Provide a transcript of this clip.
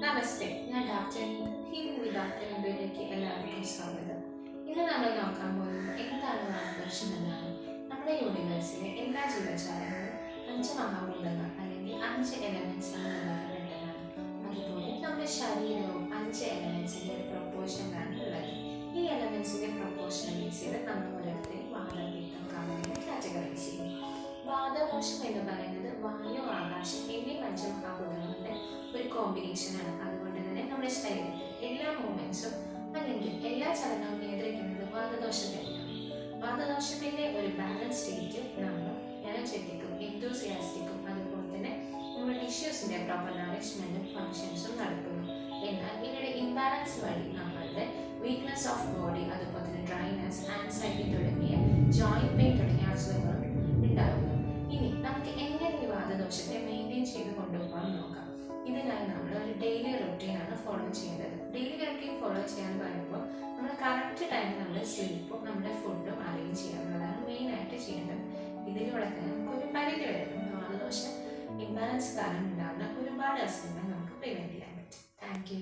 നമസ്തേ, ഞാൻ doctor Neethu. Hindi doctor നീതുവിലേക്ക് എല്ലാവർക്കും സ്വാഗതം. ഇന്ന് നമ്മൾ നോക്കാൻ പോകുന്നത് എന്താണ് വാതദോഷം എന്നാണ്. നമ്മുടെ യൂണിവേഴ്സിലെ എല്ലാ ജീവജാലങ്ങളും 5 മഹാഭൂതങ്ങൾ അല്ലെങ്കിൽ 5 എലമെന്റ്സ് ആണ് നിർമ്മിക്കപ്പെട്ടതാണ്. അതുപോലെ നമ്മുടെ ശരീരവും 5 എലമെന്റ്സിന്റെ പ്രൊപ്പോർഷനിലാണ് ഉള്ളത്. ഈ എലമെന്റ്സിന്റെ പ്രൊപ്പോർഷൻ ബേസ് ചെയ്ത് നമ്മൾ ഓരോരുത്തരും വാദം, പിത്തം, കഫം കാറ്റഗറൈസ് ചെയ്യും. വാതദോഷം എന്ന് പറയുന്നത് വായു, ആകാശം എന്നീ പഞ്ചമഹാഭൂതങ്ങളുടെ ഒരു കോമ്പിനേഷനാണ്. അതുകൊണ്ട് തന്നെ നമ്മുടെ ശരീരത്തിൽ എല്ലാ മൂവ്മെന്റ്സും അല്ലെങ്കിൽ എല്ലാ ചലനവും നിയന്ത്രിക്കുന്നത് വാതദോഷത്തിലാണ്. വാതദോഷത്തിന്റെ ഒരു ബാലൻസ് സ്റ്റേറ്റ് നമ്മൾ എനർജറ്റിക്കും എന്തൂസിയാസ്റ്റിക്കും അതുപോലെ തന്നെ നമ്മുടെ ടിഷ്യൂസിന്റെ പ്രോപ്പർ നറിഷ്മെന്റും ഫങ്ഷൻസും നടക്കുന്നു. എന്നാൽ ഇവയുടെ ഇംബാലൻസ് വഴി നമ്മളുടെ വീക്ക്നെസ് ഓഫ് ബോഡി, അതുപോലെ തന്നെ ഡ്രൈനെസ്, ആൻസൈറ്റി തുടങ്ങിയ ജോയിന്റ് പെയിൻ തുടങ്ങിയ അസുഖങ്ങളും ഉണ്ടാകുന്നു. ഇനി നമുക്ക് എങ്ങനെ ഈ വാതദോഷത്തെ മെയിൻറ്റെയിൻ ചെയ്ത് കൊണ്ടുപോകാൻ നോക്കാം. ഇതിനായി നമ്മൾ ഒരു ഡെയിലി റൊട്ടീനാണ് ഫോളോ ചെയ്യേണ്ടത്. ഡെയിലി റൊട്ടീൻ ഫോളോ ചെയ്യാൻ പറയുമ്പോൾ നമ്മൾ കറക്റ്റ് ടൈമിൽ നമ്മുടെ സ്ലീപ്പും നമ്മുടെ ഫുഡും അറേഞ്ച് ചെയ്യാവുന്നതാണ് മെയിനായിട്ട് ചെയ്യേണ്ടത്. ഇതിലൂടെ തന്നെ നമുക്ക് ഒരു പരിധി വരെ വാതദോഷം ഇംബാലൻസ് കാരണം ഉണ്ടാകുന്ന ഒരുപാട് അസുഖങ്ങൾ നമുക്ക് പ്രിവെൻറ്റ് ചെയ്യാൻ പറ്റും. Thank you.